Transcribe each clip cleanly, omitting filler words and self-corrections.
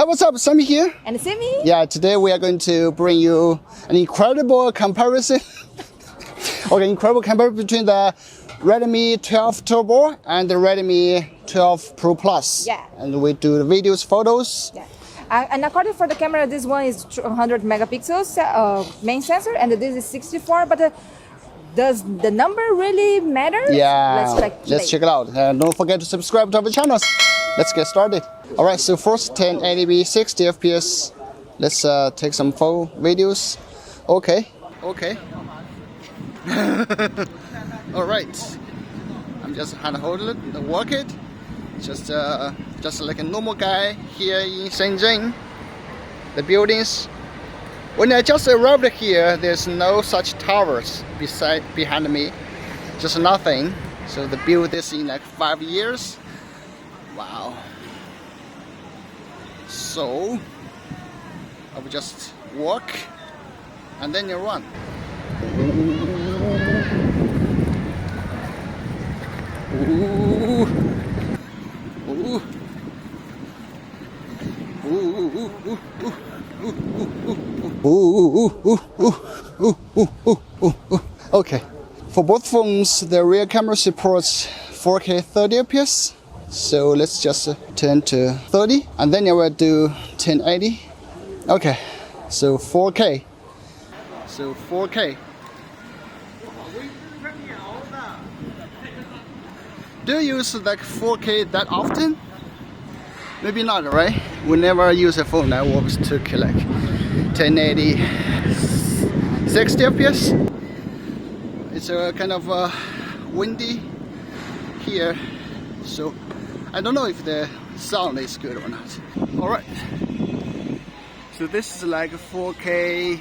what's up? Sami here. And Sami? Yeah, today we are going to bring you an incredible comparison. Okay, incredible comparison between the Redmi 12 Turbo and the Redmi 12 Pro Plus. Yeah. And we do the videos, photos. Yeah. And according for the camera, this one is 200 megapixels main sensor, and this is 64. But does the number really matter? Yeah, let's check it out. Don't forget to subscribe to our channels. Let's get started. All right, so first 1080p 60 fps. Let's take some full videos. Okay. All right. I'm just hand holding it, work it. Just like a normal guy here in Shenzhen. The buildings. When I just arrived here, there's no such towers behind me. Just nothing. So they built this in like 5 years. Wow. So I will just walk and then you run. Ooh. Ooh. Okay, for both phones, the rear camera supports 4K 30 fps. So let's just turn to 30, and then I will do 1080. Okay, so 4K. Do you use like 4K that often? Maybe not, right? We never use a phone that always took like 1080 60 fps. It's a kind of windy here, so I don't know if the sound is good or not. All right, so this is like 4K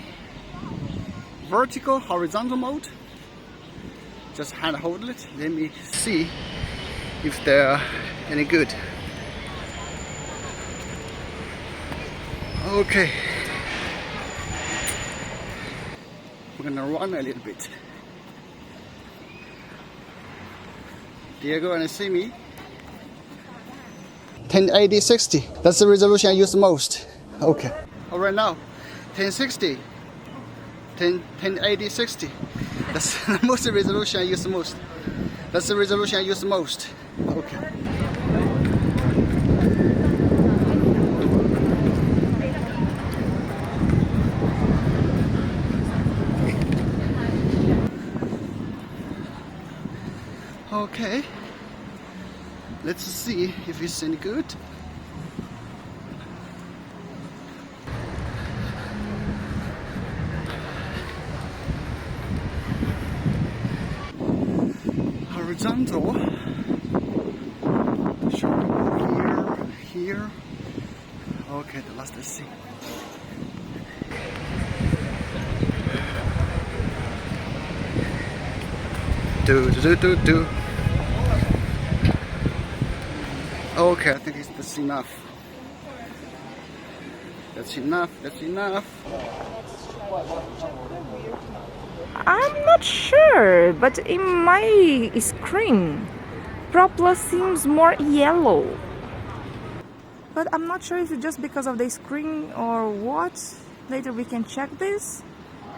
vertical, horizontal mode. Just hand hold it. Let me see if they're any good. Okay, we're gonna run a little bit. Diego and Sami. 1080 60. That's the resolution I use the most. Okay. All right, now 1060. 1080 60. That's the most resolution I use the most. That's the resolution I use the most. Okay. Okay, let's see if it's any good. Horizontal. Here. Okay, the last, let's see. Do. Okay, I think that's enough. That's enough. I'm not sure, but in my screen, Pro Plus seems more yellow. But I'm not sure if it's just because of the screen or what. Later we can check this.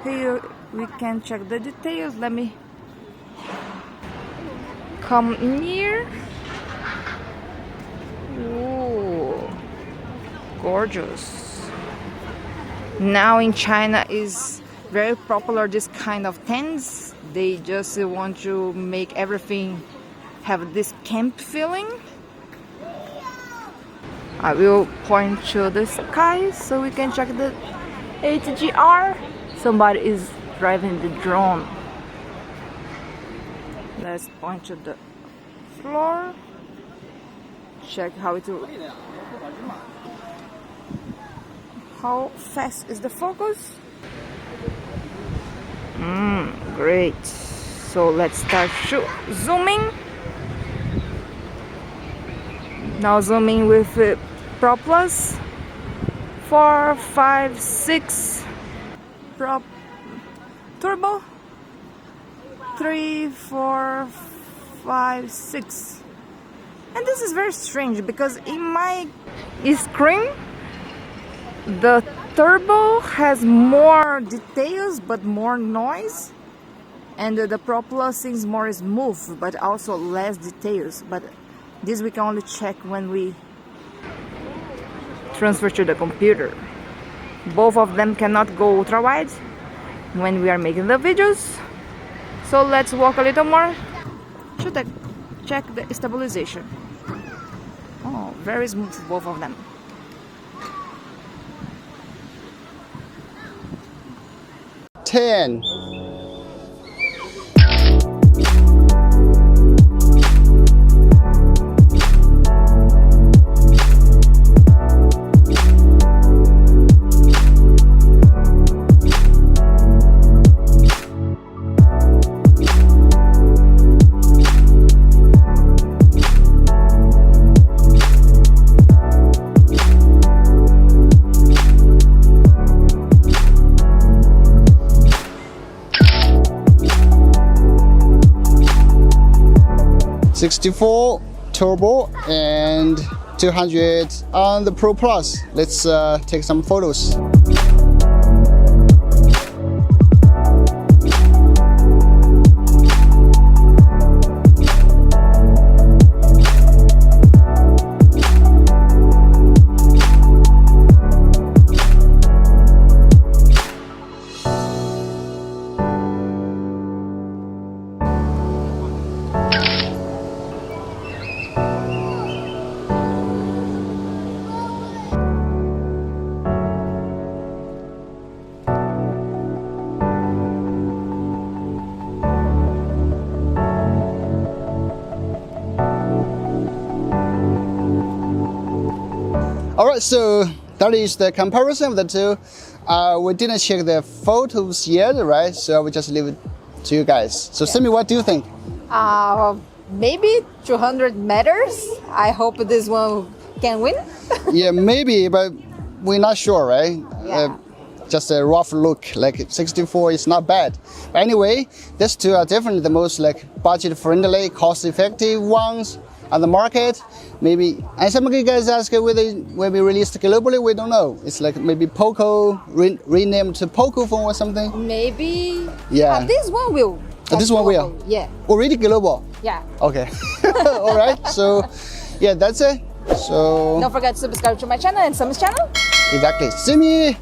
Here we can check the details. Let me come near. Ooh, gorgeous. Now in China is very popular this kind of tents. They just want to make everything have this camp feeling. I will point to the sky so we can check the HDR. Somebody is driving the drone. Let's point to the floor. Check how fast is the focus. Great. So let's start zooming. Now zooming with Pro Plus 4, 5, 6, Pro Turbo 3, 4, 5, 6. And this is very strange because in my screen The Turbo has more details but more noise, and the Pro Plus seems more smooth but also less details, but this we can only check when we transfer to the computer. Both of them cannot go ultra wide when we are making the videos, so let's walk a little more to check the stabilization. Oh, very smooth, both of them. Ten. $64 Turbo and 200 on the Pro Plus. Let's take some photos. Alright, so that is the comparison of the two. We didn't check the photos yet, right? So I will just leave it to you guys. So Sami, what do you think? Maybe 200 meters. I hope this one can win. Yeah, maybe, but we're not sure, right? Yeah. Just a rough look, like 64 is not bad. But anyway, these two are definitely the most like budget-friendly, cost-effective ones on the market. Maybe, and some of you guys ask whether it will be released globally, we don't know. It's like maybe Poco, renamed to Poco phone or something. Maybe. Yeah. This one will. This one will? Yeah. Already global? Yeah. Okay. All right, so yeah, that's it. So Don't forget to subscribe to my channel and Sami's channel. exactly. Sami.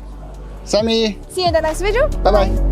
See you in the next video. Bye-bye.